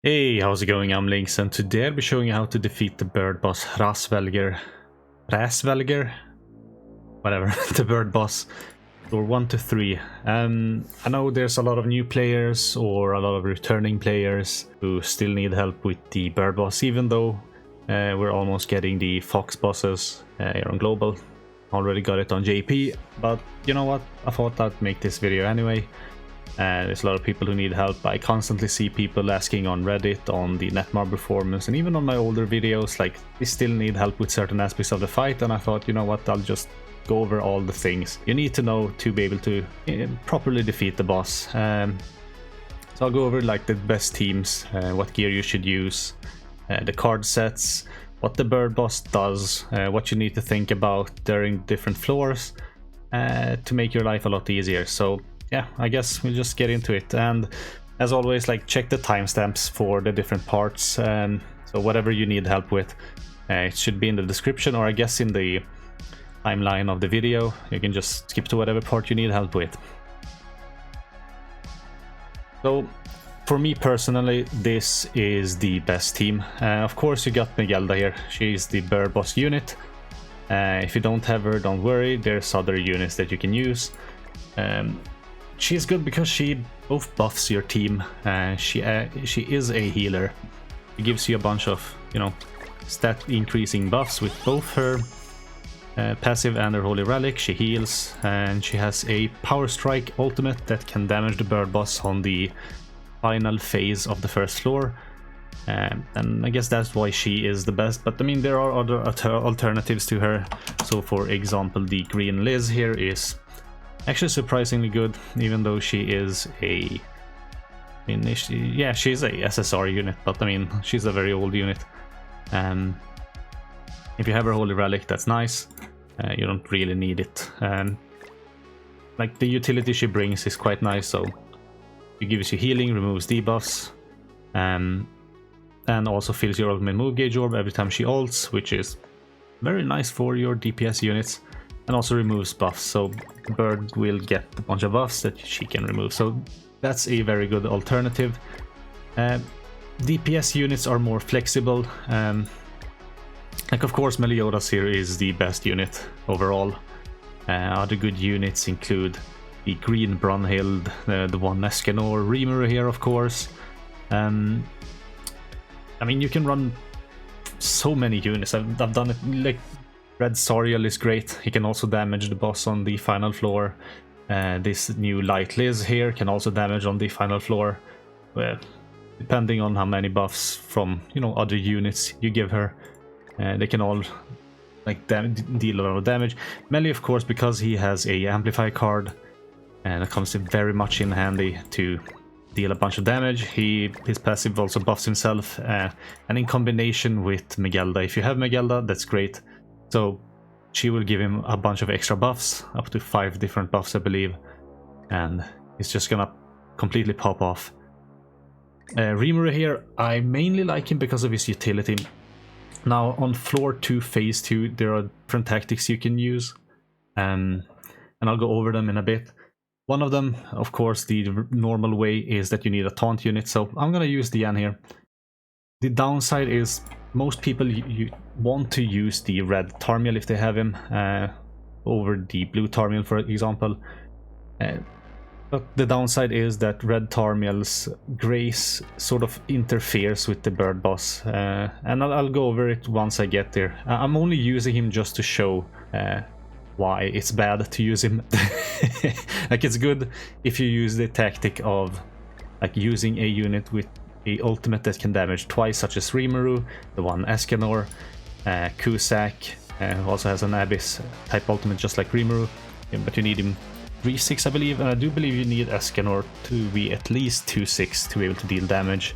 Hey, how's it going? I'm Lynx, and today I'll be showing you how to defeat the bird boss Hraesvelgr. Whatever, the bird boss. Or 1 to 3. I know there's a lot of new players or a lot of returning players who still need help with the bird boss, even though we're almost getting the fox bosses here on global. Already got it on JP, but you know what? I thought I'd make this video anyway. There's a lot of people who need help. I constantly see people asking on Reddit, on the Netmarble forums, and even on my older videos, like, they still need help with certain aspects of the fight, and I thought, you know what, I'll just go over all the things you need to know to be able to properly defeat the boss. So I'll go over like the best teams, what gear you should use, the card sets, what the bird boss does, what you need to think about during different floors to make your life a lot easier. So yeah, I guess we'll just get into it. And as always, like, check the timestamps for the different parts. So whatever you need help with, it should be in the description, or I guess in the timeline of the video. You can just skip to whatever part you need help with. So for me personally, this is the best team. Of course, you got Megelda here. She's the bird boss unit. If you don't have her, don't worry. There's other units that you can use. She's good because she both buffs your team. She is a healer. She gives you a bunch of, stat increasing buffs with both her passive and her holy relic. She heals, and she has a power strike ultimate that can damage the bird boss on the final phase of the first floor. And I guess that's why she is the best. But I mean, there are other alternatives to her. So for example, the green Liz here is actually surprisingly good, even though she is she's a SSR unit, but I mean, she's a very old unit. If you have her holy relic, that's nice. You don't really need it. Like, the utility she brings is quite nice, so it gives you healing, removes debuffs, and also fills your ultimate move gauge orb every time she ults, which is very nice for your DPS units. And also removes buffs, so the bird will get a bunch of buffs that she can remove. So that's a very good alternative. DPS units are more flexible. Like, of course, Meliodas here is the best unit overall. Other good units include the green Brunhild, the one Escanor, Rimuru here, of course. I mean, you can run so many units. I've done it, like, Red Soriel is great. He can also damage the boss on the final floor. This new Light Liz here can also damage on the final floor. Depending on how many buffs from, other units you give her, they can all, like, deal a lot of damage. Melee, of course, because he has a Amplify card, and it comes in very much in handy to deal a bunch of damage. His passive also buffs himself, and in combination with Megelda. If you have Megelda, that's great. So she will give him a bunch of extra buffs, up to 5 different buffs, I believe, and he's just gonna completely pop off. Rimuru here, I mainly like him because of his utility. Now, on floor 2, phase 2, there are different tactics you can use, and I'll go over them in a bit. One of them, of course, the normal way, is that you need a taunt unit, so I'm gonna use Diane here. The downside is most people you want to use the red Tarmiel if they have him over the blue Tarmiel, for example. But the downside is that red Tarmiel's grace sort of interferes with the bird boss, and I'll go over it once I get there. I'm only using him just to show why it's bad to use him. Like, it's good if you use the tactic of, like, using a unit with a ultimate that can damage twice, such as Rimuru, the one Escanor, Cusack, who also has an Abyss type ultimate just like Rimuru, but you need him 3-6, I believe, and I do believe you need Escanor to be at least 2-6 to be able to deal damage,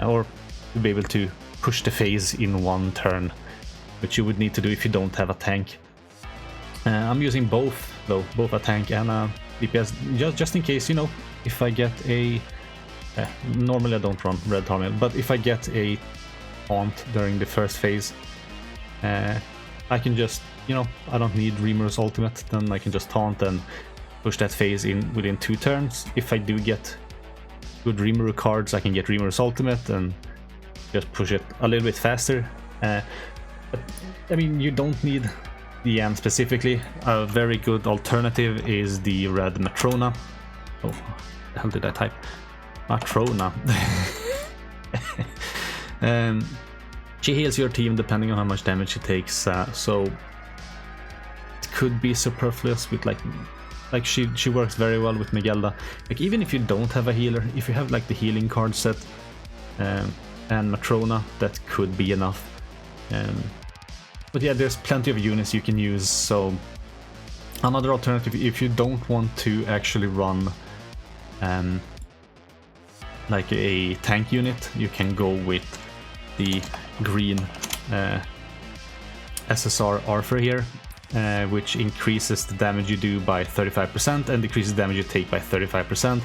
or to be able to push the phase in one turn, which you would need to do if you don't have a tank. I'm using both, though, both a tank and a DPS, just in case, if I get a... normally I don't run Red Tarmiel, but if I get a taunt during the first phase, I can just, I don't need Rimuru's ultimate, then I can just taunt and push that phase in within 2 turns. If I do get good Rimuru cards, I can get Rimuru's ultimate and just push it a little bit faster. But I mean, you don't need the end specifically. A very good alternative is the red Matrona. Oh, the hell did I type? Matrona. She heals your team depending on how much damage she takes, so it could be superfluous with like she works very well with Megelda. Like even if you don't have a healer, if you have like the healing card set and Matrona, that could be enough. But yeah, there's plenty of units you can use. So another alternative, if you don't want to actually run like a tank unit, you can go with the green SSR Arthur here, which increases the damage you do by 35% and decreases damage you take by 35%,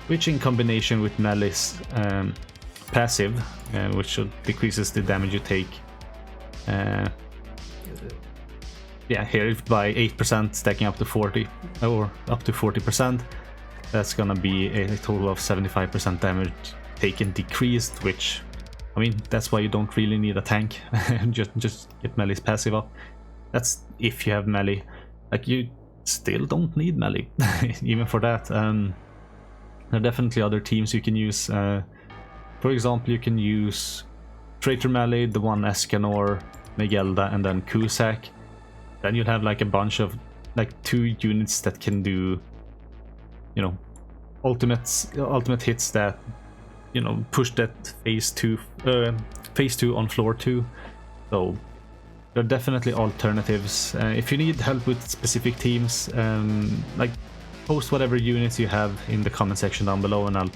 which in combination with Melly's passive, which decreases the damage you take here by 8%, stacking up to 40 or up to 40%. That's gonna be a total of 75% damage taken decreased, which, I mean, that's why you don't really need a tank. just get Melly's passive up. That's if you have melee. Like, you still don't need melee even for that. There are definitely other teams you can use. For example, you can use Traitor melee, the one Escanor, Megelda, and then Cusack. Then you'll have like a bunch of like 2 units that can do, you know, ultimate hits that, you know, push that phase 2 on floor 2. So there are definitely alternatives. If you need help with specific teams, like, post whatever units you have in the comment section down below, and I'll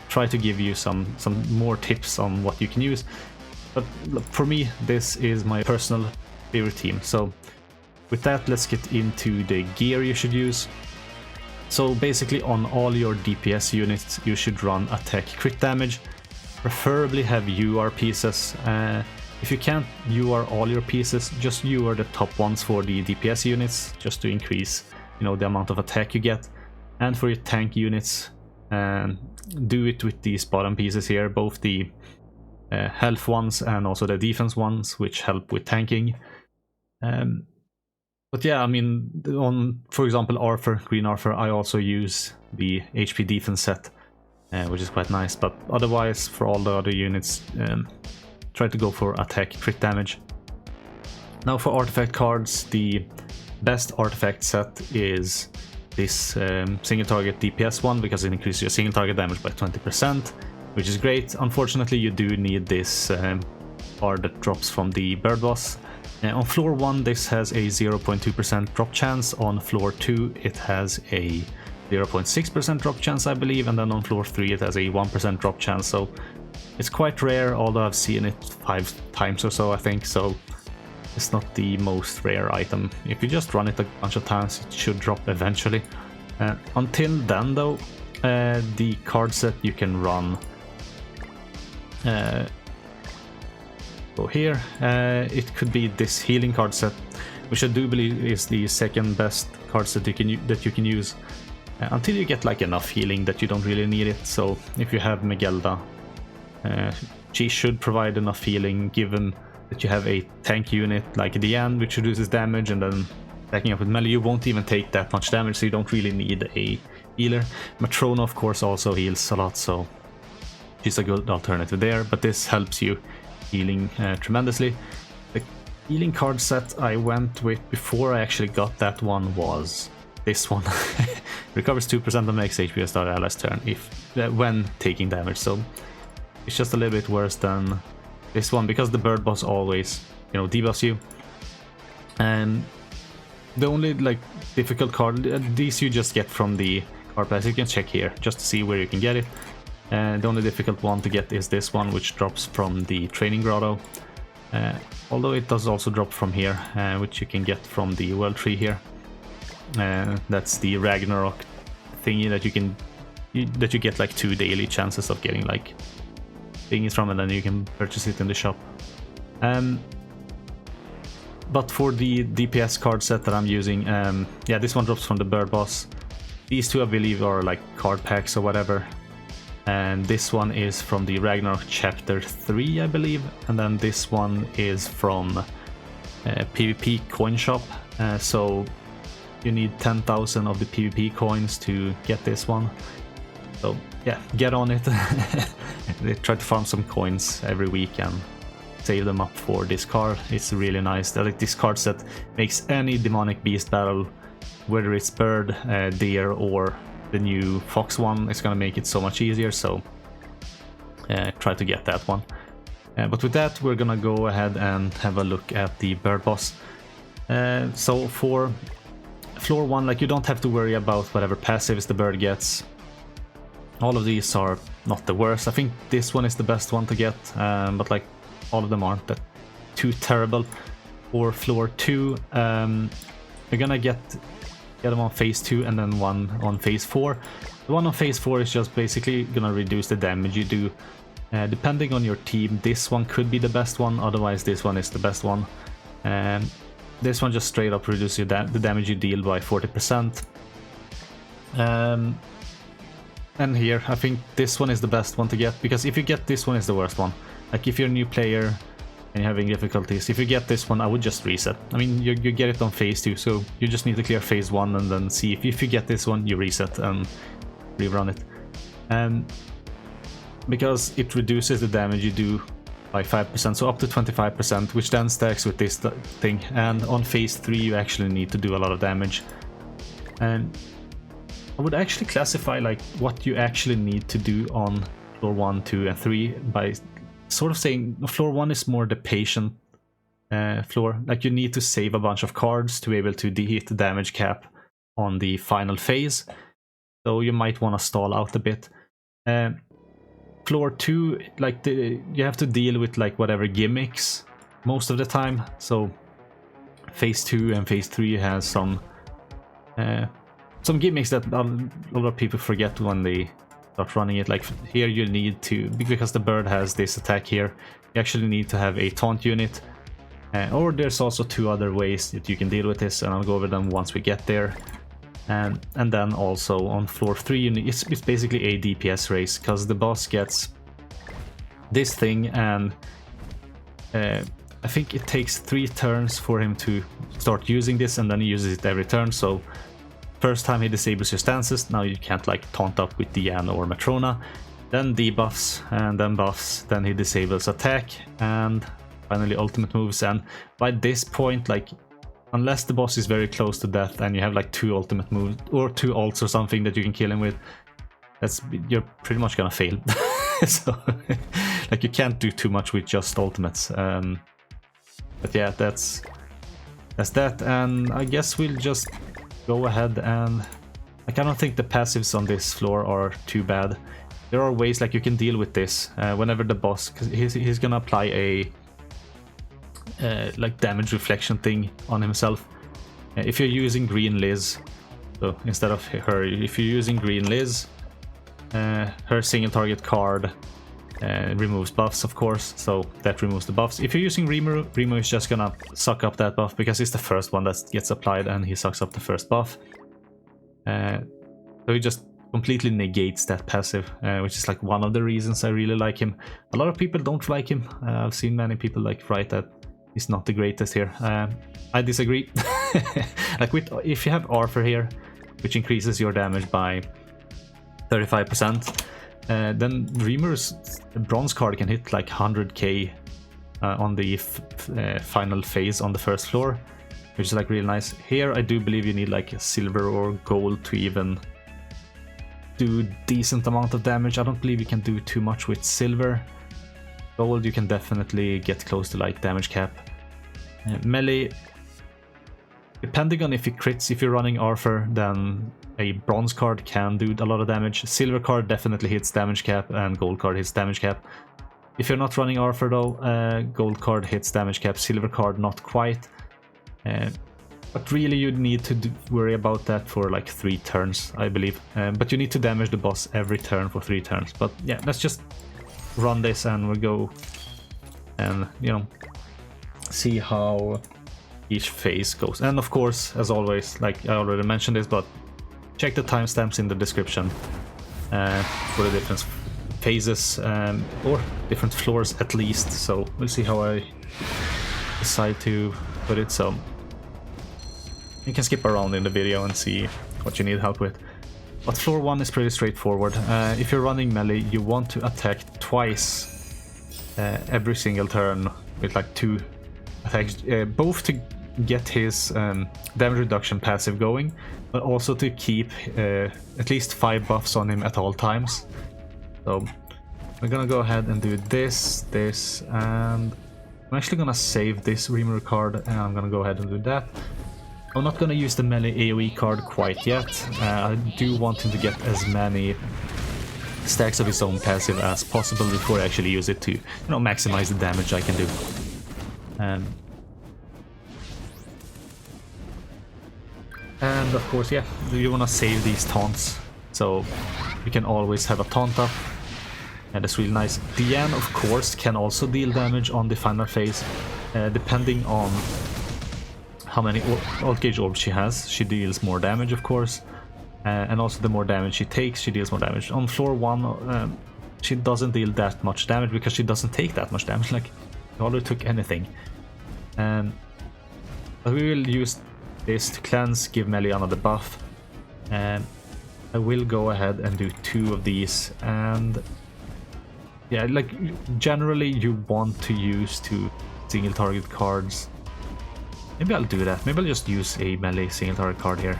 try to give you some more tips on what you can use. But for me, this is my personal favorite team. So with that, let's get into the gear you should use. So basically on all your DPS units you should run attack crit damage. Preferably have UR pieces. If you can't UR all your pieces, just UR the top ones for the DPS units, just to increase, you know, the amount of attack you get. And for your tank units, do it with these bottom pieces here, both the health ones and also the defense ones, which help with tanking. But yeah, I mean, on, for example, Arthur, Green Arthur, I also use the HP defense set, which is quite nice. But otherwise, for all the other units, try to go for attack crit damage. Now for artifact cards, the best artifact set is this single target DPS one, because it increases your single target damage by 20%, which is great. Unfortunately, you do need this card that drops from the bird boss. On floor 1 this has a 0.2% drop chance, on floor 2 it has a 0.6% drop chance I believe, and then on floor 3 it has a 1% drop chance, so it's quite rare, although I've seen it 5 times or so I think, so it's not the most rare item. If you just run it a bunch of times it should drop eventually. Until then though, the card set you can run go here. It could be this healing card set, which I do believe is the second best card set that you can use until you get like enough healing that you don't really need it. So if you have Megelda, she should provide enough healing, given that you have a tank unit like Diane, which reduces damage, and then backing up with melee you won't even take that much damage, so you don't really need a healer. Matrona of course also heals a lot, so she's a good alternative there, but this helps you healing tremendously. The healing card set I went with before I actually got that one was this one. Recovers 2% of max HP at start of allies turn when taking damage, so it's just a little bit worse than this one, because the bird boss always, you know, debuffs you. And the only like difficult card, these you just get from the card price. You can check here just to see where you can get it. The only difficult one to get is this one, which drops from the training grotto. Although it does also drop from here, which you can get from the world tree here. That's the Ragnarok thingy that you get like 2 daily chances of getting like thingies from, and then you can purchase it in the shop. But for the DPS card set that I'm using, yeah, this one drops from the bird boss. These two I believe are like card packs or whatever. and this one is from the Ragnarok chapter 3, I believe, and then this one is from PvP coin shop, so you need 10,000 of the PvP coins to get this one. So yeah, get on it. They try to farm some coins every week and save them up for this card. It's really nice. They're like this card set makes any demonic beast battle, whether it's bird, deer, or the new fox one, it's gonna make it so much easier. So try to get that one. But with that, we're gonna go ahead and have a look at the bird boss. So for floor 1, like, you don't have to worry about whatever passives the bird gets. All of these are not the worst. I think this one is the best one to get, but like all of them aren't that too terrible. For floor 2, you're gonna get them on phase 2 and then one on phase 4. The one on phase 4 is just basically gonna reduce the damage you do. Depending on your team, this one could be the best one, otherwise this one is the best one. This one just straight up reduces the damage you deal by 40%. And here, I think this one is the best one to get, because if you get this one, is the worst one. Like, if you're a new player and you're having difficulties, if you get this one, I would just reset. I mean, you get it on phase 2, so you just need to clear phase 1 and then see if you get this one, you reset and rerun it. Because it reduces the damage you do by 5%, so up to 25%, which then stacks with this thing. And on phase 3, you actually need to do a lot of damage. And I would actually classify like what you actually need to do on floor 1, 2, and 3 by sort of saying floor 1 is more the patient floor. Like, you need to save a bunch of cards to be able to hit the damage cap on the final phase, so you might want to stall out a bit. Floor 2, like, you have to deal with like whatever gimmicks most of the time. So phase 2 and phase 3 has some gimmicks that a lot of people forget when they start running it. Like, here you need to, because the bird has this attack here, you actually need to have a taunt unit. Or there's also 2 other ways that you can deal with this, and I'll go over them once we get there. And then also on floor 3, it's basically a DPS race, because the boss gets this thing, and I think it takes 3 turns for him to start using this, and then he uses it every turn. So first time he disables your stances, now you can't like taunt up with Diana or Matrona. Then debuffs, and then buffs, then he disables attack, and finally ultimate moves. And by this point, like, unless the boss is very close to death and you have like 2 ultimate moves or 2 ults or something that you can kill him with, you're pretty much gonna fail. So like, you can't do too much with just ultimates. But yeah, that's that, and I guess we'll just go ahead and, like, I don't think the passives on this floor are too bad. There are ways like you can deal with this whenever the boss, because he's gonna apply a like damage reflection thing on himself. If you're using Green Liz, so instead of her, if you're using Green Liz, her single target card removes buffs, of course, so that removes the buffs. If you're using Rimu is just gonna suck up that buff, because it's the first one that gets applied and he sucks up the first buff. So he just completely negates that passive, which is like one of the reasons I really like him. A lot of people don't like him. I've seen many people like write that he's not the greatest here. I disagree. Like, if you have Arthur here, which increases your damage by 35%, then Reamer's bronze card can hit like 100k on the final phase on the first floor, which is like really nice. Here I do believe you need like silver or gold to even do decent amount of damage. I don't believe you can do too much with silver. Gold you can definitely get close to like damage cap. Melee, depending on if he crits, if you're running Arthur, then a bronze card can do a lot of damage. Silver card definitely hits damage cap, and gold card hits damage cap. If you're not running Arthur though, gold card hits damage cap, silver card not quite. But really you need to worry about that for like 3 turns, I believe. But you need to damage the boss every turn for 3 turns. But yeah, let's just run this and we'll go and, you know, see how each phase goes. And of course, as always, like I already mentioned this, but check the timestamps in the description for the different phases, or different floors at least, so we'll see how I decide to put it. So you can skip around in the video and see what you need help with. But floor 1 is pretty straightforward. If you're running melee, you want to attack twice every single turn with like 2 attacks, both to get his damage reduction passive going, but also to keep at least 5 buffs on him at all times. So we're gonna go ahead and do this, and I'm actually gonna save this Hraesvelgr card, and I'm gonna go ahead and do that. I'm not gonna use the melee AoE card quite yet. I do want him to get as many stacks of his own passive as possible before I actually use it to, you know, maximize the damage I can do. And of course, yeah, you wanna save these taunts, so you can always have a taunt up, and that's really nice. Diane, of course, can also deal damage on the final phase, depending on how many alt gauge orbs she has. She deals more damage, of course, and also the more damage she takes, she deals more damage. On floor 1, she doesn't deal that much damage because she doesn't take that much damage, like, she hardly took anything. But we will use this to cleanse, give melee another buff, and I will go ahead and do 2 of these. And yeah, like, generally you want to use 2 single target cards. Maybe I'll do that. Maybe I'll just use a melee single target card here.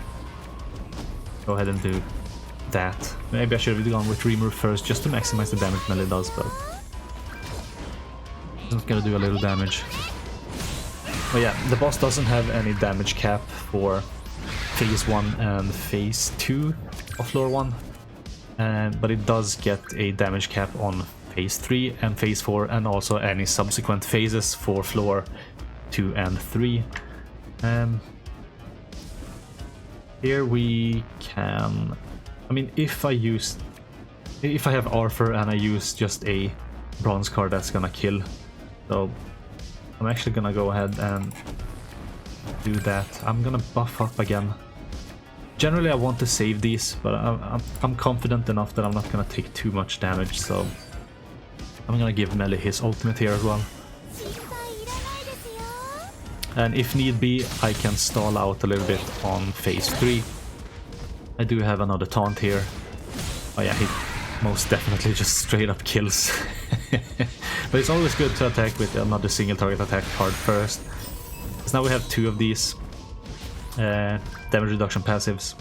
Go ahead and do that. Maybe I should have gone with Hraesvelgr first just to maximize the damage melee does, but I'm just gonna do a little damage. But yeah, the boss doesn't have any damage cap for phase 1 and phase 2 of floor 1, but it does get a damage cap on phase 3 and phase 4, and also any subsequent phases for floor 2 and 3. Here we can, I mean, if I have Arthur and I use just a bronze card, that's gonna kill. So I'm actually gonna go ahead and do that. I'm gonna buff up again. Generally I want to save these, but I'm confident enough that I'm not gonna take too much damage, so I'm gonna give melee his ultimate here as well. And if need be, I can stall out a little bit on phase 3. I do have another taunt here. Oh yeah, he most definitely just straight up kills. But it's always good to attack with another single target attack card first. Because now we have 2 of these damage reduction passives.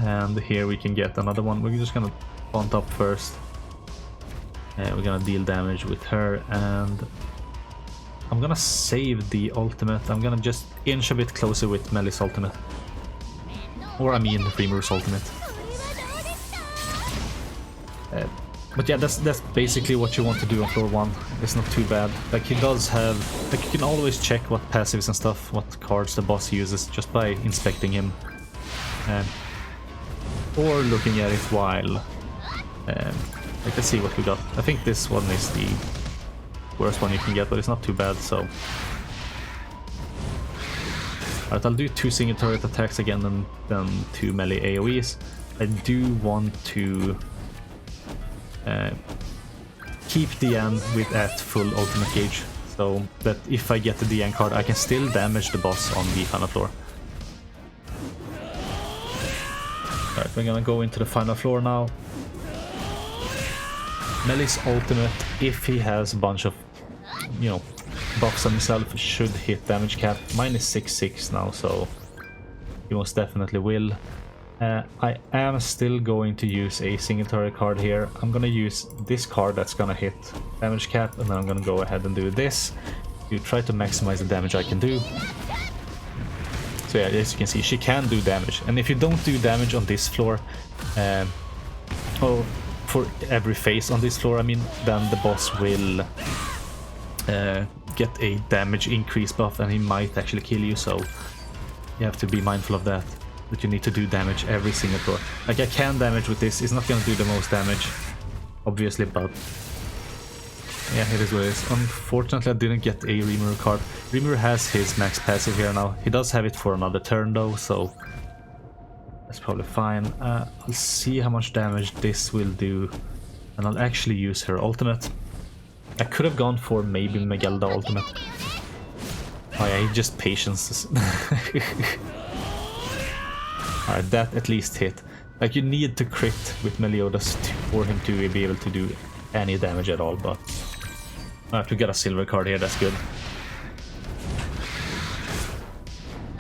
And here we can get another one. We're just gonna taunt up first. We're gonna deal damage with her, and I'm gonna save the ultimate. I'm gonna just inch a bit closer with Melee's ultimate. Or I mean Hraesvelgr's ultimate. But yeah, that's basically what you want to do on floor 1. It's not too bad. Like, he does have, like, you can always check what passives and stuff, what cards the boss uses just by inspecting him. Or looking at it while, like, let's see what we got. I think this one is the worst one you can get, but it's not too bad, so. Alright, I'll do 2 single turret attacks again and then 2 melee AoEs. I do want to keep Diane with at full ultimate gauge, so that if I get the Diane card, I can still damage the boss on the final floor. Alright, we're gonna go into the final floor now. Melee's ultimate, if he has a bunch of, you know, buffs on himself, should hit damage cap. Mine is 6/6 now, so he most definitely will. I am still going to use a single turret card here. I'm gonna use this card that's gonna hit damage cap, and then I'm gonna go ahead and do this to try to maximize the damage I can do. So yeah, as you can see, she can do damage, and if you don't do damage on this floor, for every phase on this floor, I mean, then the boss will get a damage increase buff, and he might actually kill you, so you have to be mindful of that. That you need to do damage every single floor. Like, I can damage with this, it's not gonna do the most damage, obviously, but yeah, it is what it is. Unfortunately, I didn't get a Hraesvelgr card. Hraesvelgr has his max passive here now. He does have it for another turn though, so that's probably fine. I'll see how much damage this will do And I'll actually use her ultimate. I could have gone for maybe Megelda ultimate. Oh yeah, he just patiences. Alright, that at least hit. Like, you need to crit with Meliodas for him to be able to do any damage at all, but I have to get a silver card here, that's good.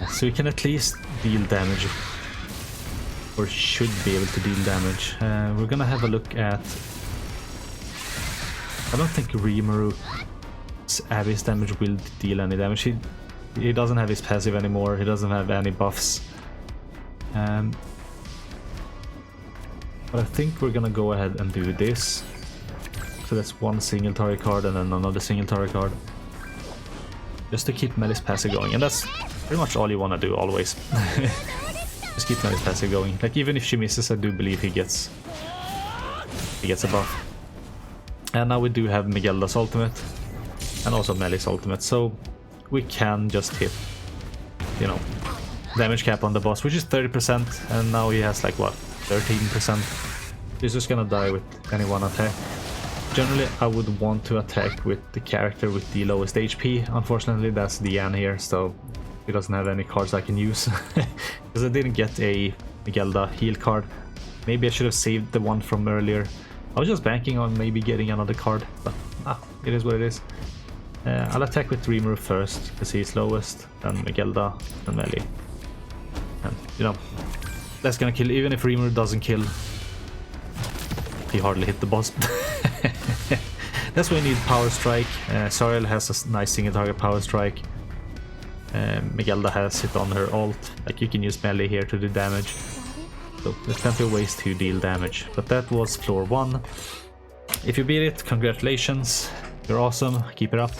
So we can at least deal damage, or should be able to deal damage. We're gonna have a look at... I don't think Rimuru's Abyss damage will deal any damage. He doesn't have his passive anymore, he doesn't have any buffs. But I think we're gonna go ahead and do this. So that's one single target card and then another single target card. Just to keep Melly's passive going, and that's pretty much all you want to do always. Just keep Melly's passive going. Like, even if she misses, I do believe he gets a buff. And now we do have Megelda's ultimate and also Melly's ultimate, so we can just hit, you know, damage cap on the boss, which is 30%, and now he has like what, 13%. He's just gonna die with any one attack. Generally, I would want to attack with the character with the lowest HP. Unfortunately, that's Diane here, so he doesn't have any cards I can use. Because I didn't get a Megelda heal card. Maybe I should have saved the one from earlier. I was just banking on maybe getting another card, but it is what it is. I'll attack with Rimuru first, because he's lowest, then Megelda, then Melly. And, you know, that's gonna kill. Even if Rimuru doesn't kill, he hardly hit the boss. That's why you need Power Strike. Sariel has a nice single target Power Strike. Megelda has it on her ult. Like, you can use melee here to do damage. So there's plenty of ways to deal damage. But that was floor 1. If you beat it, congratulations. You're awesome. Keep it up.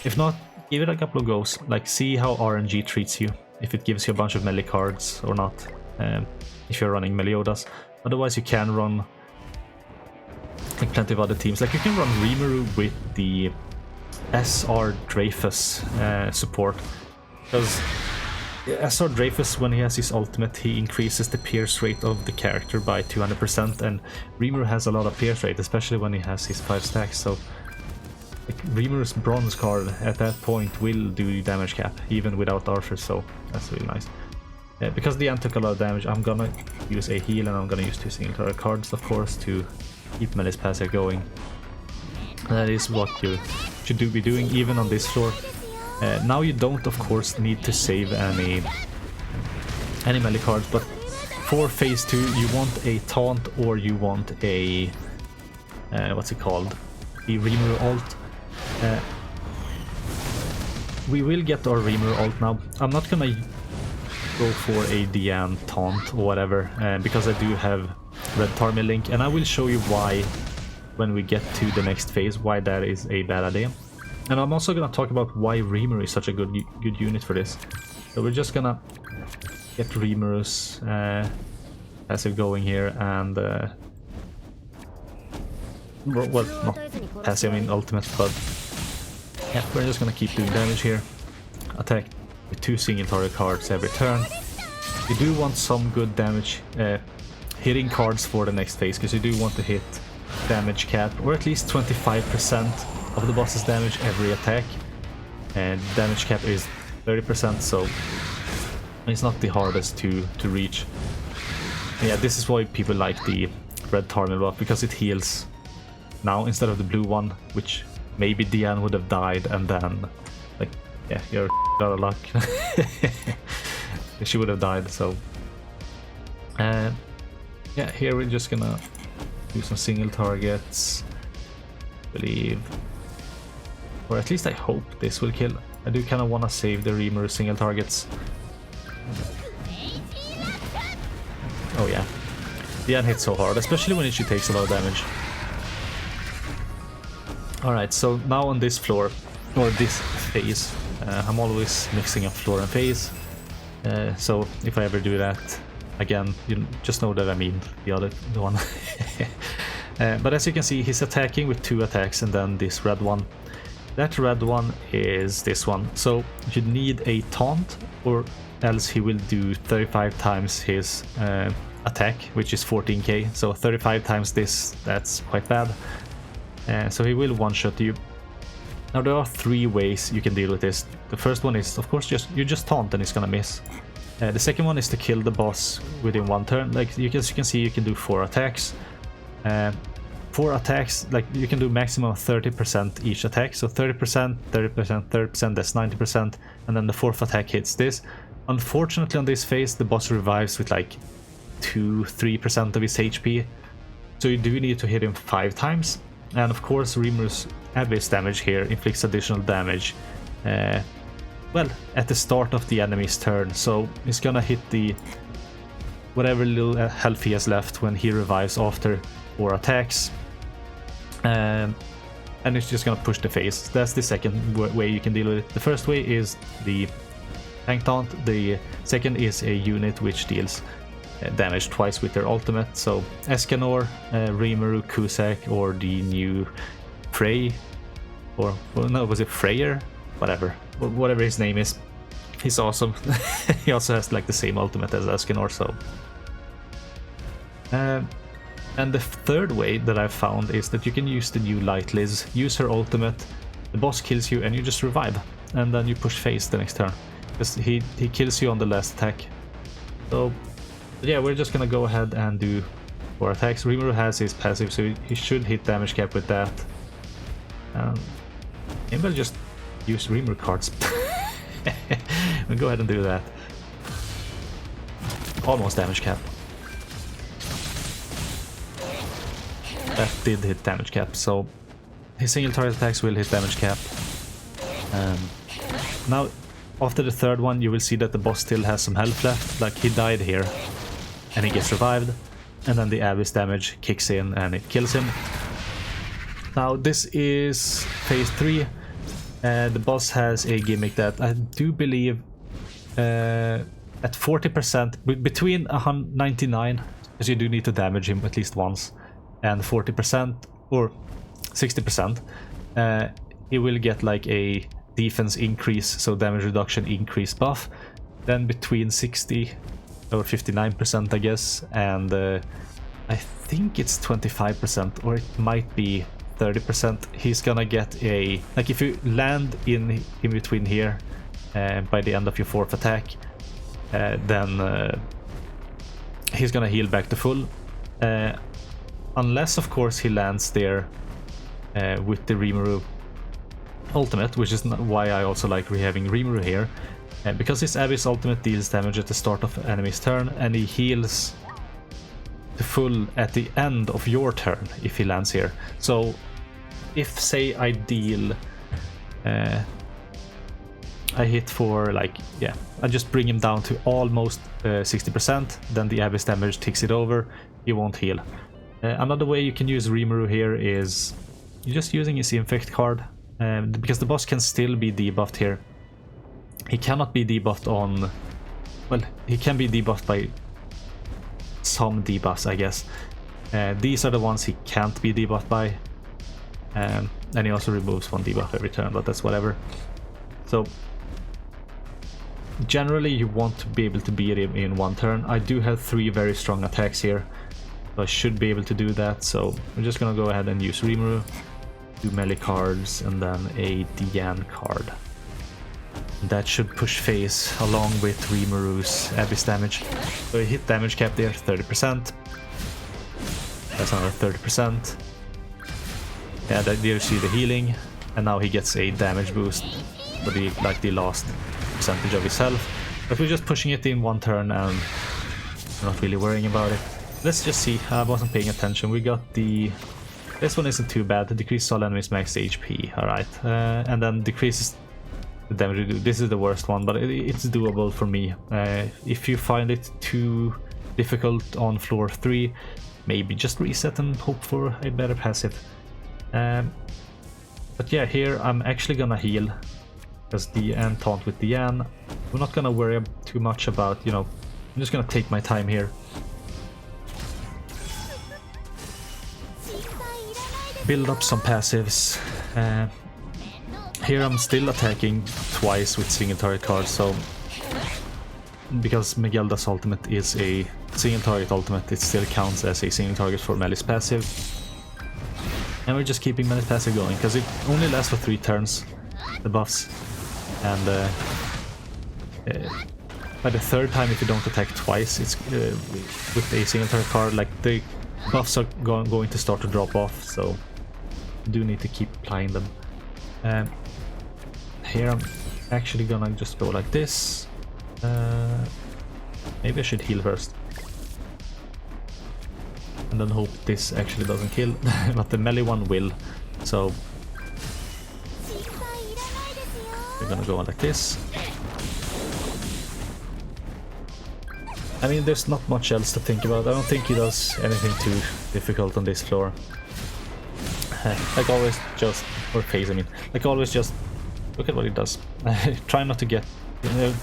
If not, give it a couple of goes. Like, see how RNG treats you. If it gives you a bunch of melee cards or not. If you're running Meliodas. Otherwise, you can run like plenty of other teams. Like, you can run Rimuru with the SR Dreyfus support. Because SR Dreyfus, when he has his ultimate, he increases the pierce rate of the character by 200%, and Rimuru has a lot of pierce rate, especially when he has his 5 stacks, so like, Rimuru's bronze card at that point will do damage cap, even without Arthur, so that's really nice. Because the end took a lot of damage, I'm gonna use a heal, and I'm gonna use 2 single target cards, of course, to keep Melly's passive going. That is what you should be doing, even on this floor. Now you don't, of course, need to save any melee cards, but for phase 2 you want a taunt, or you want a what's it called, the Rimuru ult. We will get our Rimuru ult now. I'm not gonna go for a Diane taunt or whatever, because I do have Red Tarmil Link, and I will show you why when we get to the next phase, why that is a bad idea. And I'm also gonna talk about why Rimuru is such a good unit for this. So we're just gonna get Rimuru's passive going here, and well, not passive, I mean ultimate, but yeah, we're just gonna keep doing damage here. Attack with 2 single target cards every turn. You do want some good damage hitting cards for the next phase, because you do want to hit damage cap, or at least 25% of the boss's damage every attack, and damage cap is 30%, so it's not the hardest to reach. And yeah, this is why people like the Red Tarmil buff, because it heals now instead of the blue one, which maybe Diane would have died, and then, like, yeah, you're out of luck. She would have died, so yeah, here we're just gonna do some single targets, I believe. Or at least I hope this will kill. I do kind of want to save the Rimuru single targets. Oh yeah. Diane hits so hard, especially when she takes a lot of damage. Alright, so now on this floor, or this phase, I'm always mixing up floor and phase. So if I ever do that again, you just know that I mean the one. But as you can see, he's attacking with 2 attacks, and then this red one. That red one is this one. So you need a taunt, or else he will do 35 times his attack, which is 14k, so 35 times this, that's quite bad. So he will one-shot you. Now there are 3 ways you can deal with this. The first one is, of course, you just taunt and he's gonna miss. The second one is to kill the boss within 1 turn. Like as you can see, you can do 4 attacks. 4 attacks, like you can do maximum of 30% each attack. So 30%, 30%, 30%, that's 90%, and then the 4th attack hits this. Unfortunately on this phase, the boss revives with like 2-3% of his HP. So you do need to hit him 5 times. And of course Rimuru's Abyss damage here inflicts additional damage. Well, at the start of the enemy's turn. So he's gonna hit the whatever little health he has left when he revives after 4 attacks. And it's just gonna push the phase. That's the second way you can deal with it. The first way is the tank taunt. The second is a unit which deals damage twice with their ultimate. So Escanor, Rimuru, Cusack, or the new Frey, or well, no, was it Freyer? Whatever his name is. He's awesome. He also has like the same ultimate as Escanor, so. And the third way that I've found is that you can use the new Light Liz, use her ultimate, the boss kills you and you just revive, and then you push phase the next turn, because he kills you on the last attack. So yeah, we're just gonna go ahead and do 4 attacks. Rimuru has his passive, so he should hit damage cap with that. Maybe I'll just use Rimuru cards. We'll go ahead and do that. Almost damage cap. That did hit damage cap, so his single target attacks will hit damage cap. Now, after the third one, you will see that the boss still has some health left. Like, he died here, and he gets revived, and then the Abyss damage kicks in and it kills him. Now, this is phase 3. The boss has a gimmick that I do believe at 40%, between 99, because you do need to damage him at least once, and 40% or 60%, he will get like a defense increase, so damage reduction increase buff. Then between 60 or 59%, I guess, and I think it's 25%, or it might be 30%. He's gonna get a, like, if you land in between here by the end of your 4th attack, then he's gonna heal back to full. Unless, of course, he lands there with the Rimuru ultimate, which is why I also like having Rimuru here. Because his Abyss ultimate deals damage at the start of enemy's turn, and he heals to full at the end of your turn if he lands here. So if, say, I deal... I hit for, like, yeah, I just bring him down to almost 60%, then the Abyss damage ticks it over, he won't heal. Another way you can use Rimuru here is you're just using his Infect card, because the boss can still be debuffed here. He cannot be debuffed on... well, he can be debuffed by some debuffs, I guess. These are the ones he can't be debuffed by. And he also removes 1 debuff every turn, but that's whatever. So generally you want to be able to beat him in 1 turn. I do have 3 very strong attacks here, so I should be able to do that. So we're just gonna go ahead and use Rimuru, do melee cards, and then a Diane card. That should push phase along with Rimuru's Abyss damage. So he hit damage cap there, 30%. That's another 30%. Yeah, there you see the healing, and now he gets a damage boost for the, like, the last percentage of his health. But we're just pushing it in 1 turn and we're not really worrying about it. Let's just see. I wasn't paying attention. We got the... this one isn't too bad. The decrease all enemies max HP. Alright. And then decreases the damage you do. This is the worst one, but it's doable for me. If you find it too difficult on floor 3, maybe just reset and hope for a better passive. But yeah, here I'm actually gonna heal, because the end taunt with Diane. We're not gonna worry too much about, you know, I'm just gonna take my time here. Build up some passives. Here I'm still attacking twice with single target cards, so because Megelda's ultimate is a single target ultimate, it still counts as a single target for Melly's passive. And we're just keeping Melly's passive going, because it only lasts for 3 turns, the buffs. And by the 3rd time, if you don't attack twice, it's with a single target card, like the buffs are going to start to drop off, so you do need to keep applying them. Here I'm actually gonna just go like this. Maybe I should heal first. And then hope this actually doesn't kill, but the melee one will. So we're gonna go on like this. I mean, there's not much else to think about. I don't think he does anything too difficult on this floor. Like always, just or phase. I mean, like always, just look at what he does. Try not to get,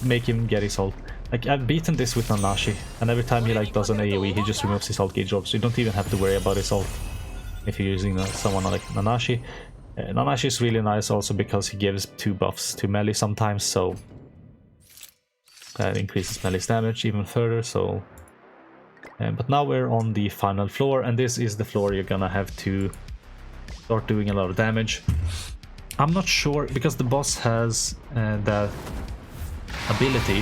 make him get his ult. Like I've beaten this with Nanashi, and every time he like does an AoE, he just removes his ult gauge drop, so you don't even have to worry about his ult if you're using someone like Nanashi. Nanashi is really nice also because he gives 2 buffs to melee sometimes, so that increases melee's damage even further. So, but now we're on the final floor, and this is the floor you're gonna have to start doing a lot of damage. I'm not sure, because the boss has that ability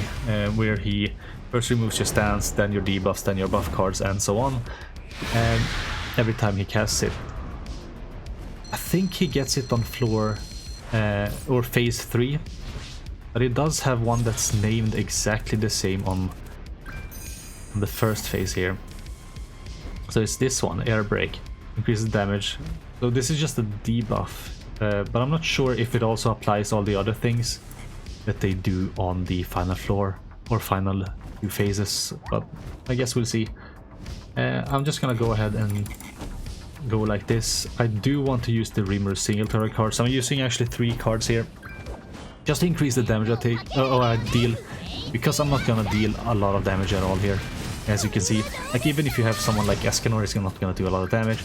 where he first removes your stance, then your debuffs, then your buff cards, and so on, and every time he casts it. I think he gets it on floor or phase 3, but it does have one that's named exactly the same on the first phase here. So it's this one, Air Break, increases damage. So this is just a debuff, but I'm not sure if it also applies all the other things that they do on the final floor or final 2 phases, but I guess we'll see. I'm just gonna go ahead and go like this. I do want to use the Rimmer single turret card, so I'm using actually 3 cards here just to increase the damage I take, I deal, because I'm not gonna deal a lot of damage at all here, as you can see. Like even if you have someone like Escanor, it's not gonna do a lot of damage.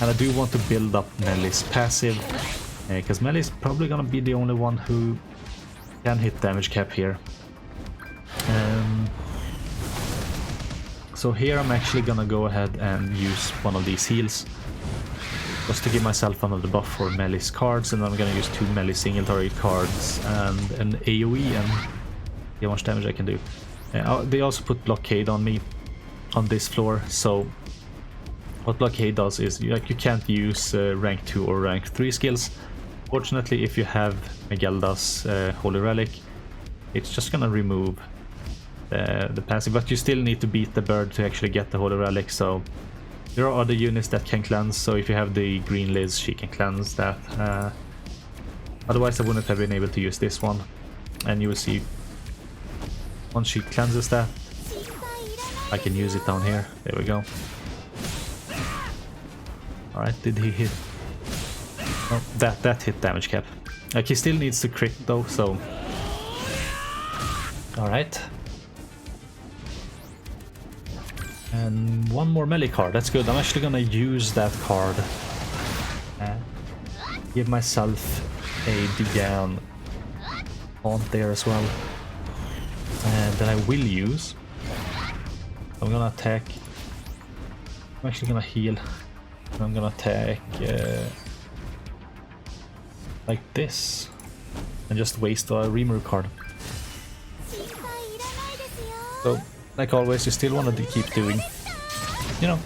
And I do want to build up Melly's passive, because Melly is probably gonna be the only one who can hit damage cap here. So here I'm actually gonna go ahead and use one of these heals just to give myself another buff for Melly's cards, and then I'm gonna use 2 Melly single target cards and an AoE and see how much damage I can do. They also put blockade on me on this floor, so what blockade does is you can't use rank 2 or rank 3 skills. Fortunately, if you have Megelda's Holy Relic, it's just gonna remove the passive, but you still need to beat the bird to actually get the Holy Relic. So there are other units that can cleanse, so if you have the green Liz, she can cleanse that. Otherwise I wouldn't have been able to use this one, and you will see once she cleanses that, I can use it down here. There we go. Alright, did he hit? No, that hit damage cap. Like he still needs to crit though, so alright. And one more melee card, that's good. I'm actually gonna use that card. Give myself a Digan taunt there as well. And then I will use. I'm gonna attack. I'm actually gonna heal. I'm gonna attack like this and just waste a remove card. So, like always, you still want to keep doing, you know,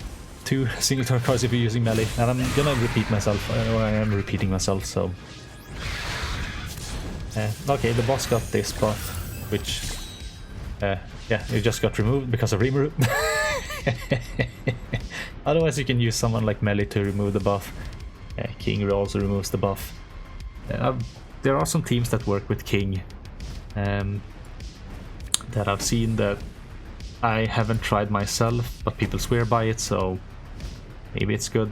2 single turn cards if you're using melee. And I'm gonna repeat myself, or I am repeating myself, so. Okay, the boss got this buff, which, yeah, it just got removed because of remove. Otherwise you can use someone like melee to remove the buff. King also removes the buff. There are some teams that work with King that I've seen that I haven't tried myself, but people swear by it, so maybe it's good.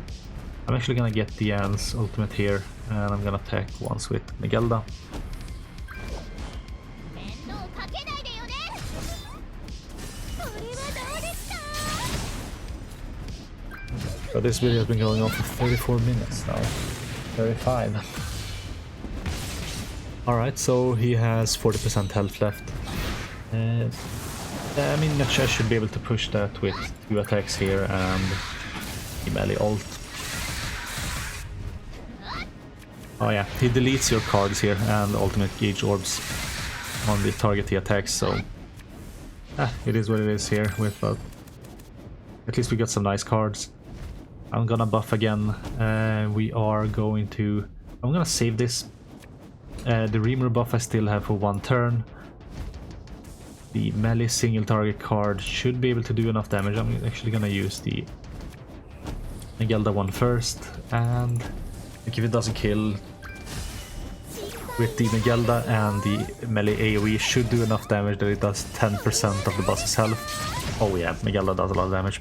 I'm actually gonna get Diane's ultimate here, and I'm gonna attack once with Megelda. But this video has been going on for 34 minutes now. 35. Alright, so he has 40% health left. I mean, Chess should be able to push that with 2 attacks here and the melee ult. Oh yeah, he deletes your cards here and ultimate gauge orbs on the target he attacks, so it is what it is here with, but at least we got some nice cards. I'm gonna buff again. We are going to... I'm gonna save this. The Reamer buff I still have for 1 turn. The melee single target card should be able to do enough damage. I'm actually gonna use the Megelda one first, and like if it doesn't kill with the Megelda and the melee AoE should do enough damage that it does 10% of the boss's health. Oh yeah, Megelda does a lot of damage.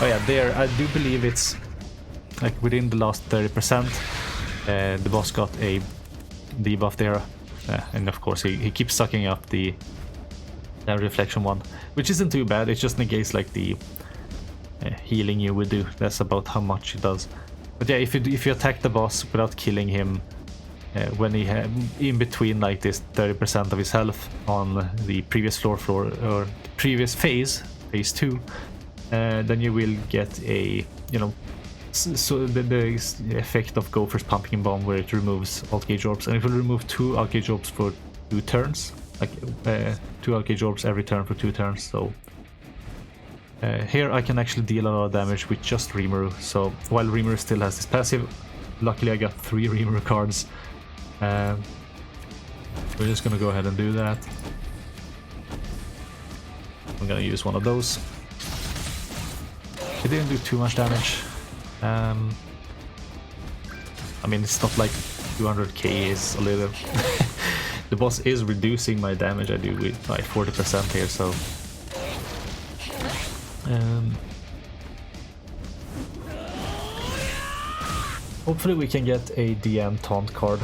Oh yeah, there, I do believe it's like within the last 30%, the boss got a debuff there. And of course he keeps sucking up the reflection one, which isn't too bad. It just negates like the healing you would do. That's about how much it does. But yeah, if you attack the boss without killing him when he in between like this 30% of his health on the previous floor or previous phase 2, then you will get a, you know, so the effect of Gopher's pumpkin bomb, where it removes alt gauge orbs, and it will remove 2 alt gauge orbs for 2 turns, like 2 alt gauge orbs every turn for 2 turns. So here I can actually deal a lot of damage with just Rimuru. So while Rimuru still has this passive, luckily I got 3 Rimuru cards. We're just gonna go ahead and do that. I'm gonna use one of those. It didn't do too much damage. I mean, it's not like 200k is a little... The boss is reducing my damage I do with by 40% here, so... hopefully we can get a DM taunt card.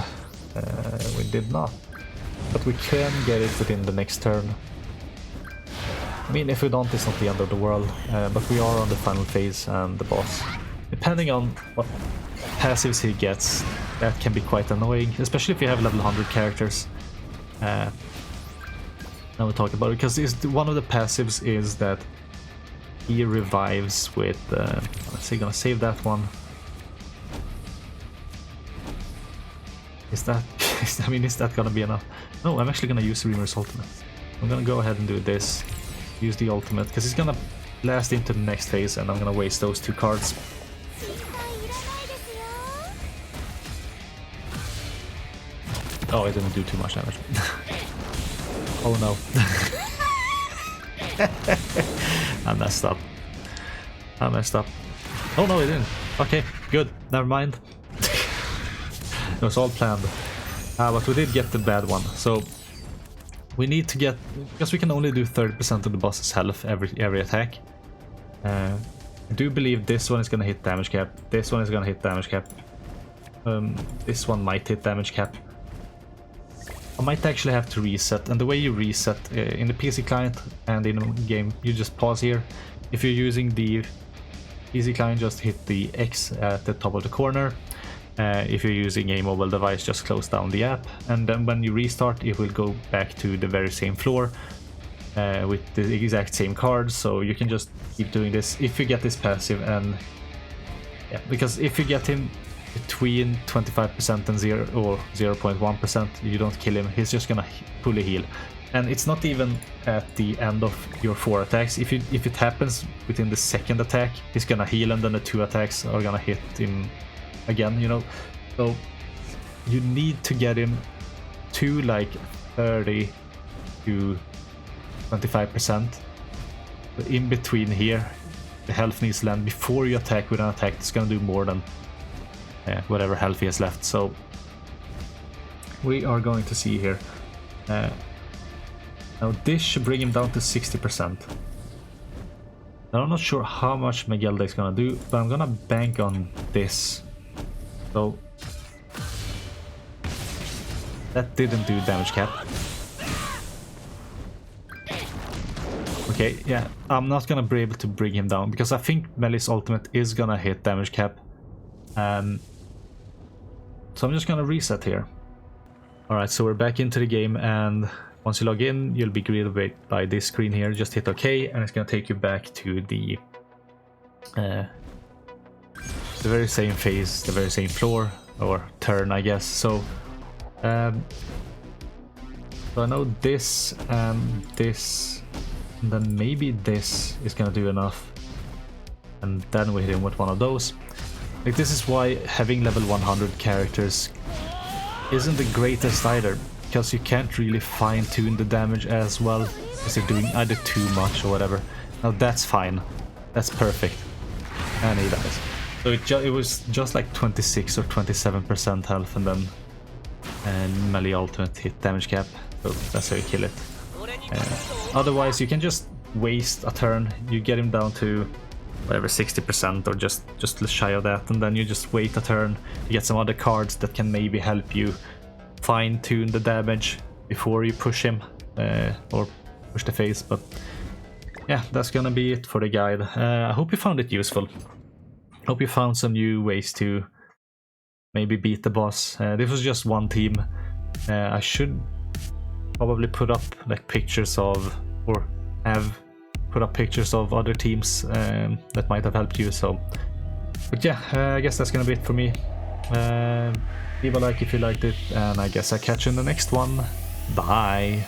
We did not, but we can get it within the next turn. I mean, if we don't, it's not the end of the world, but we are on the final phase, and the boss, depending on what passives he gets, that can be quite annoying, especially if you have level 100 characters. Now we'll talk about it, because one of the passives is that he revives with... let's see, gonna save that one. Is that... I mean, is that gonna be enough? No, I'm actually gonna use Reamer's ultimate. I'm gonna go ahead and do this. Use the ultimate, because it's gonna last into the next phase, and I'm gonna waste those 2 cards. Oh, it didn't do too much damage. Oh no. I messed up. I messed up. Oh no, it didn't. Okay, good. Never mind. It was all planned. But we did get the bad one. So we need to get, because we can only do 30% of the boss's health every attack. I do believe this one is gonna hit damage cap. This one is gonna hit damage cap. This one might hit damage cap. I might actually have to reset, and the way you reset in the PC client and in game, you just pause here. If you're using the PC client, just hit the X at the top of the corner. If you're using a mobile device, just close down the app, and then when you restart, it will go back to the very same floor with the exact same cards. So you can just keep doing this if you get this passive, and yeah, because if you get him between 25% and 0 or 0.1%, you don't kill him, he's just gonna fully heal. And it's not even at the end of your 4 attacks. If it happens within the second attack, he's gonna heal, and then the 2 attacks are gonna hit him again, you know. So you need to get him to like 30 to 25%. But in between here, the health needs to land before you attack with an attack that's gonna do more than whatever health he has left. So we are going to see here. Now this should bring him down to 60%. Now I'm not sure how much Megelda is gonna do, but I'm gonna bank on this. So that didn't do damage cap. Okay, yeah, I'm not gonna be able to bring him down, because I think Melee's ultimate is gonna hit damage cap. So I'm just gonna reset here. Alright, so we're back into the game, and Once you log in, you'll be greeted by this screen here. Just hit OK, and it's gonna take you back to the very same phase, the very same floor or turn, I guess. So I know this and this, and then maybe this is gonna do enough, and then we hit him with one of those. Like, this is why having level 100 characters isn't the greatest either, because you can't really fine-tune the damage as well, because you're doing either too much or whatever. Now that's fine, that's perfect, and he dies. So it was just like 26 or 27% health, and then melee ultimate hit damage cap, so that's how you kill it. Otherwise you can just waste a turn, you get him down to whatever 60% or just shy of that, and then you just wait a turn, you get some other cards that can maybe help you fine-tune the damage before you push him or push the face. But yeah, that's gonna be it for the guide. I hope you found it useful. Hope you found some new ways to maybe beat the boss. This was just one team. I should probably put up like pictures of, or have put up pictures of other teams that might have helped you. So, but yeah, I guess that's gonna be it for me. Leave a like if you liked it, and I guess I'll catch you in the next one. Bye.